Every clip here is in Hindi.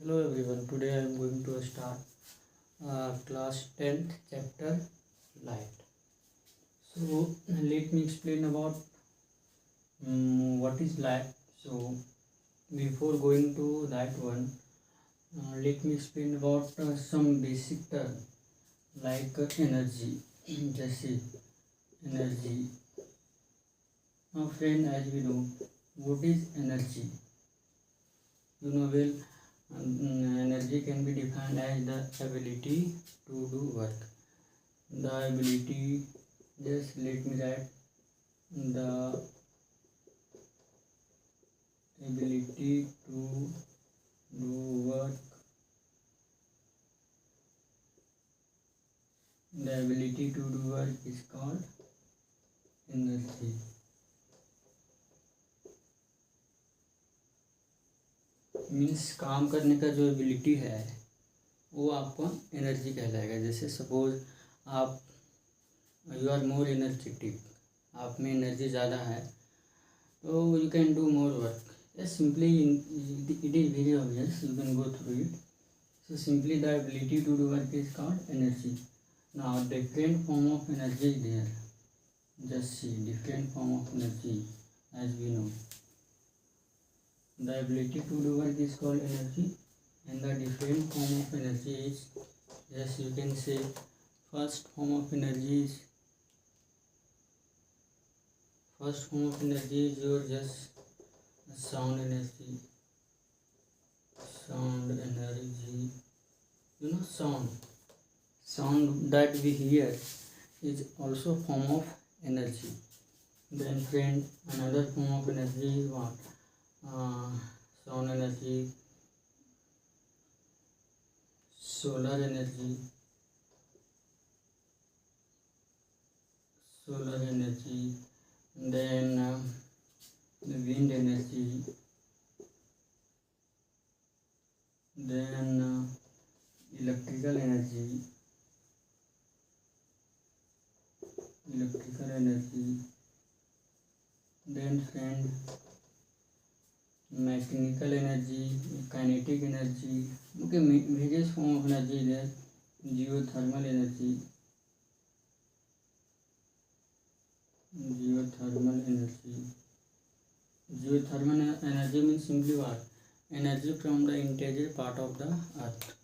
Hello everyone, today I am going to start class 10th chapter light. So let me explain about what is light. So before going to that one, let me explain about some basic term like energy. Jesse, energy. Now friend, as we know, what is energy? You know well, energy can be defined as the ability to do work. The ability, just let me write, the ability to do work, the ability to do work is called energy. Means काम करने का जो एबिलिटी है वो आपको एनर्जी कहलाएगा. जैसे सपोज आप यू आर मोर एनर्जेटिक, आप में एनर्जी ज़्यादा है तो you can do more work. Simply it is very obvious, you can go through it. So simply the ability to do work is called energy. Now different form of energy is there. Just see different form of energy as we know. The ability to do work is called energy, and the different form of energy is, yes, you can say first form of energy is your just sound energy. You know sound that we hear is also form of energy. Then friend, another form of energy is what? Sound energy, solar energy, then wind energy, then electrical energy, then friend, mechanical energy, kinetic energy. Okay, various form of energy there. Geothermal energy, geothermal energy means simply what? Energy from the interior part of the earth.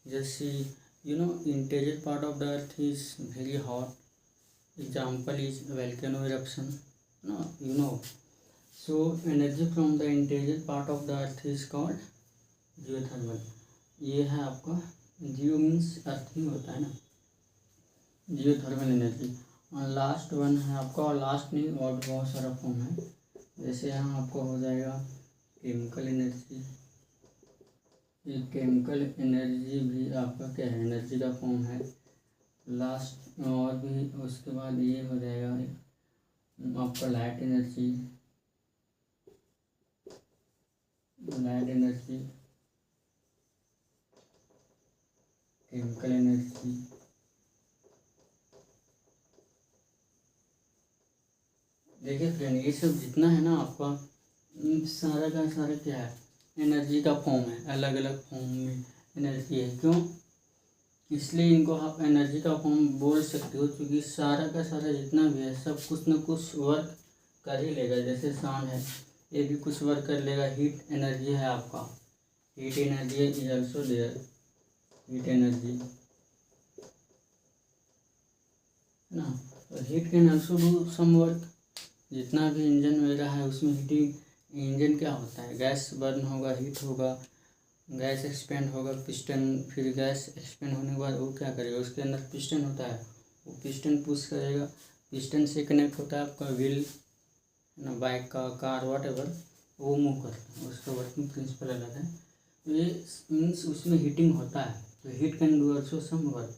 Just see, you know, interior part of the earth is very hot. Example is volcano eruption. No, you know. So energy from the interior part of the earth is called geothermal. ये है आपका जियो मीन्स अर्थ ही होता है ना, जियोथर्मल एनर्जी. और लास्ट वन है आपका, और लास्ट नहीं और बहुत सारा फॉर्म है. जैसे यहाँ आपको हो जाएगा केमिकल एनर्जी. ये केमिकल एनर्जी भी आपका क्या है, एनर्जी का फॉर्म है. लास्ट और भी उसके बाद ये हो जाएगा आपका लाइट एनर्जी, केमिकल एनर्जी. देखिए फ्रेंड, ये सब जितना है ना आपका, सारा का सारा क्या है, एनर्जी का फॉर्म है. अलग अलग फॉर्म में एनर्जी है. क्यों? इसलिए इनको आप एनर्जी का फॉर्म बोल सकते हो क्योंकि सारा का सारा जितना भी है सब कुछ न कुछ वर्क कर ही लेगा. जैसे साउंड है, ये भी कुछ वर्क कर लेगा. हीट एनर्जी है आपका, heat energy is also there, heat energy है ना. Heat can also do some work. जितना भी इंजन वगैरह है उसमें हीटिंग, इंजन क्या होता है, गैस बर्न होगा, हीट होगा, गैस एक्सपेंड होगा, पिस्टन, फिर गैस एक्सपेंड होने के बाद वो क्या करेगा, उसके अंदर पिस्टन होता है, वो पिस्टन पुश करेगा. पिस्टन से कनेक्ट होता है आपका व्हील ना, बाइक का, कार, व्हाटएवर, वो मूव करता है. उसका वर्किंग प्रिंसिपल अलग है. तो ये मीन्स उसमें हीटिंग होता है. तो heat can do also some work.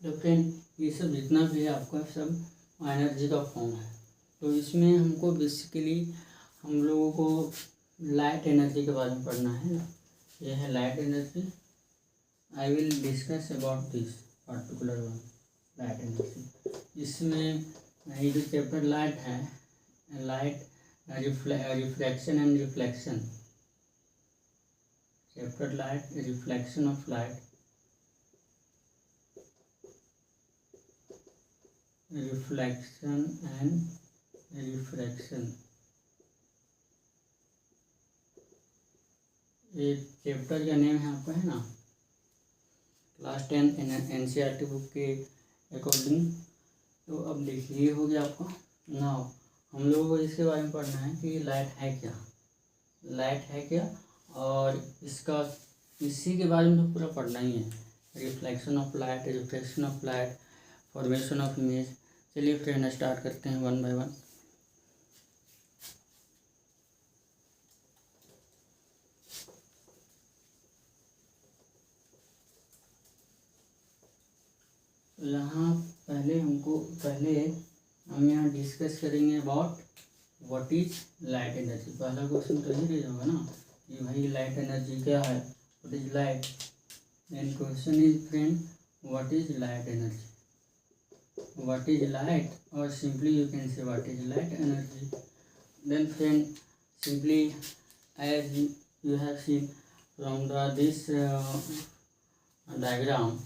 तो फ्रेंड, ये सब जितना भी है आपका सब एनर्जी का फॉर्म है. तो इसमें हमको बेसिकली हम लोगों को लाइट एनर्जी के बारे में पढ़ना है. यह है light energy. I will discuss about this particular one, light energy. इसमें ये जो चैप्टर लाइट है, light reflection and reflection tempered light, reflection of light, reflection and refraction. ये चैप्टर का नेम है आपका, है ना, क्लास 10 NCERT बुक के अकॉर्डिंग। तो अब देखिए ये हो गया आपका। नाउ हम लोगों को इसके बारे में पढ़ना है कि लाइट है क्या, लाइट है क्या, और इसका इसी के बारे में तो पूरा पढ़ना ही है। Reflection of light, refraction of light, formation of image. चलिए फ्रेंड स्टार्ट करते हैं वन बाय वन। यहाँ पहले हम यहाँ डिस्कस करेंगे about what is light energy. पहला क्वेश्चन तो यही रह होगा ना कि भाई लाइट एनर्जी क्या है, what is light. Then question is friend what is light energy, what is light, और simply you can say what is light energy. Then friend simply as you have seen from the this diagram,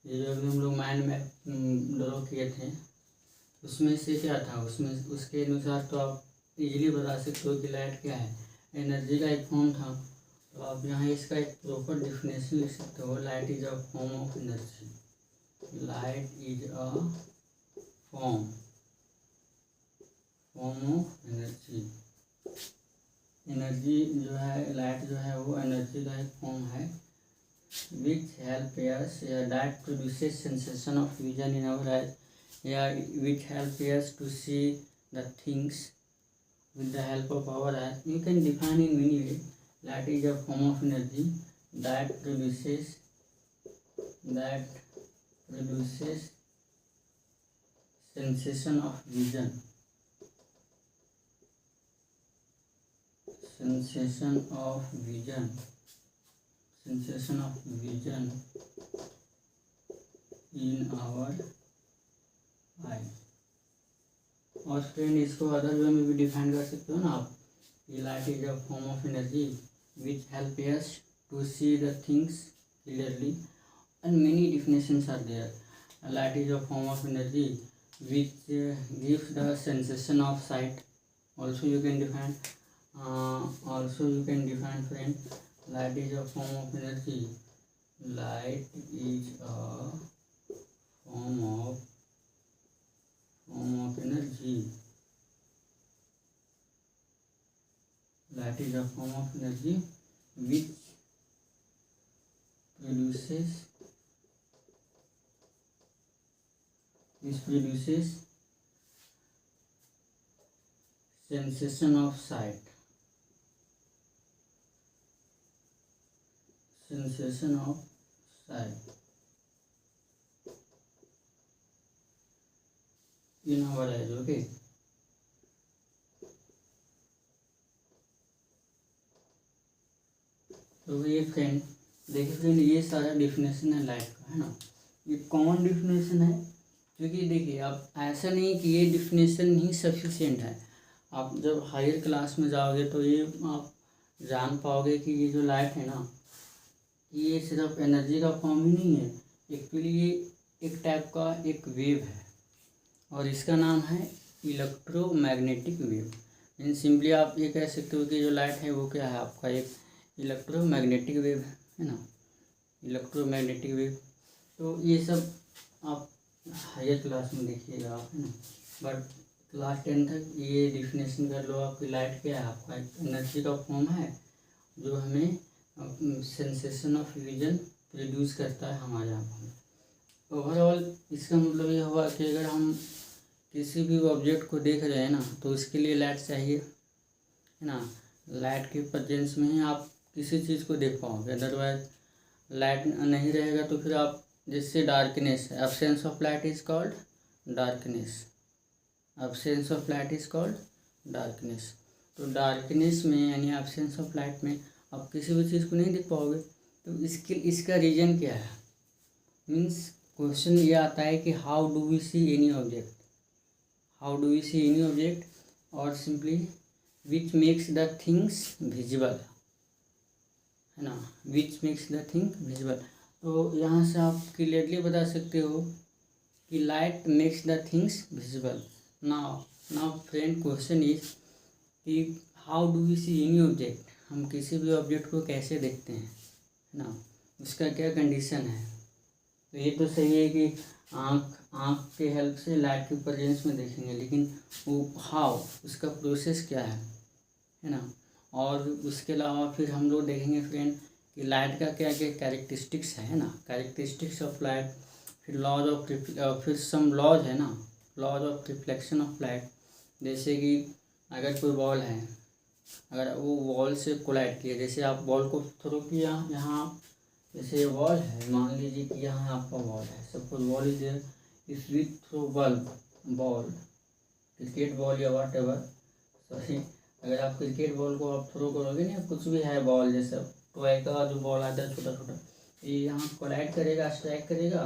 ये जो अभी हम लोग माइंड मैप ड्रॉ किए थे उसमें से क्या था, उसमें उसके अनुसार तो आप इजीली बता सकते हो कि लाइट क्या है। एनर्जी का एक फॉर्म था, तो आप यहाँ इसका एक प्रॉपर डेफिनेशन लिख सकते हो। Light is a form of energy, light is a form of energy. Energy जो है, लाइट जो है वो एनर्जी का एक फॉर्म है which help us that produces sensation of vision in our eyes, which help us to see the things with the help of our eyes. You can define in many ways. Light is a form of energy that produces sensation of vision, sensation of vision in our eye। और फ्रेंड इसको अदर वे में भी डिफाइन कर सकते हो ना आप, ये light is a form of energy which help us to see the things clearly, and many definitions are there. Light is a form of energy which gives the sensation of sight, also you can define friend, light is a form of energy, light is a form of energy, light is a form of energy which produces sensation of sight, in our eyes। okay, तो ये फ्रेंड देखिए फ्रेंड, ये सारा डिफिनेशन है लाइट का, है ना, ये कॉमन डिफिनेशन है। क्योंकि देखिए आप ऐसा नहीं कि ये डिफिनेशन ही सफिशिएंट है, आप जब हायर क्लास में जाओगे तो ये आप जान पाओगे कि ये जो लाइट है ना, ये सिर्फ एनर्जी का फॉर्म ही नहीं है, एक्चुअली ये एक टाइप का एक वेव है, और इसका नाम है इलेक्ट्रोमैग्नेटिक वेव। मीन सिंपली आप ये कह सकते हो कि जो लाइट है वो क्या है, आपका एक इलेक्ट्रोमैग्नेटिक वेव है ना, इलेक्ट्रोमैग्नेटिक वेव। तो ये सब आप हायर क्लास में देखिएगा आप, है ना, बट क्लास 10 तक ये डिफिनेशन कर लो आपकी लाइट क्या है, आपका एक एनर्जी का फॉर्म है जो हमें सेंसेशन ऑफ विजन प्रोड्यूस करता है हमारे आँखों में। ओवरऑल इसका मतलब ये हुआ कि अगर हम किसी भी ऑब्जेक्ट को देख रहे हैं ना, तो उसके लिए लाइट चाहिए, है ना। लाइट के प्रेजेंस में ही आप किसी चीज़ को देख पाओगे, अदरवाइज लाइट नहीं रहेगा तो फिर आप, जिससे डार्कनेस है, absence of light is called darkness, absence of light is called darkness. तो डार्कनेस में यानी एब्सेंस ऑफ लाइट में आप किसी भी चीज़ को नहीं देख पाओगे। तो इसका रीज़न क्या है, मीन्स क्वेश्चन ये आता है कि how do we see any object, और simply which makes the things visible, है ना, which makes the thing visible. तो यहाँ से आप क्लियरली बता सकते हो कि light makes the things visible. Now friend, question is कि how do we see any object, हम किसी भी ऑब्जेक्ट को कैसे देखते हैं, है ना, उसका क्या कंडीशन है। तो ये तो सही है कि आँख के हेल्प से लाइट के प्रेजेंस में देखेंगे, लेकिन वो हाउ, उसका प्रोसेस क्या है ना। और उसके अलावा फिर हम लोग देखेंगे फ्रेंड कि लाइट का क्या क्या कैरेक्टरिस्टिक्स है ना, कैरेक्टरिस्टिक्स ऑफ लाइट, फिर लॉज ऑफ फिर सम लॉज है ना, laws of reflection of light. जैसे कि अगर कोई बॉल है, अगर वो वॉल से कोलाइड किया, जैसे आप बॉल को थ्रो किया यहाँ, जैसे वॉल है, मान लीजिए कि यहाँ आपका वॉल है, suppose wall is there, if we throw ball cricket ball या वॉट एवर, सॉरी, अगर आप क्रिकेट बॉल को आप थ्रो करोगे ना, कुछ भी है बॉल जैसा टॉय का जो बॉल आता है छोटा छोटा, ये यहाँ कोलाइड करेगा, स्ट्राइक करेगा,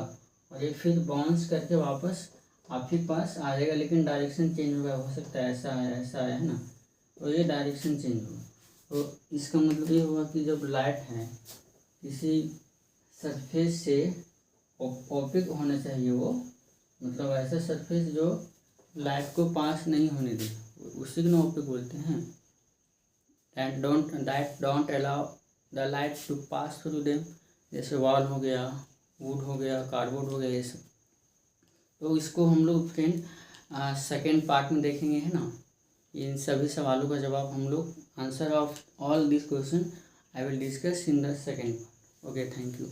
और ये फिर बाउंस करके वापस आप ही पास आ जाएगा, लेकिन डायरेक्शन चेंज होगा, हो सकता है ऐसा है ना, तो ये डायरेक्शन चेंज होगा। तो इसका मतलब ये हुआ कि जब लाइट है किसी सरफेस से ओपेक होना चाहिए, वो मतलब ऐसा सरफेस जो लाइट को पास नहीं होने दे, उसी को ओपेक बोलते हैं। That don't allow the light to pass through them, जैसे वॉल हो गया, वुड हो गया, कार्डबोर्ड हो गया, ये सब। तो इसको हम लोग फ्रेंड सेकेंड पार्ट में देखेंगे, है ना। इन सभी सवालों का जवाब हम लोग, answer of all this question I will discuss in the second part. Okay, thank you.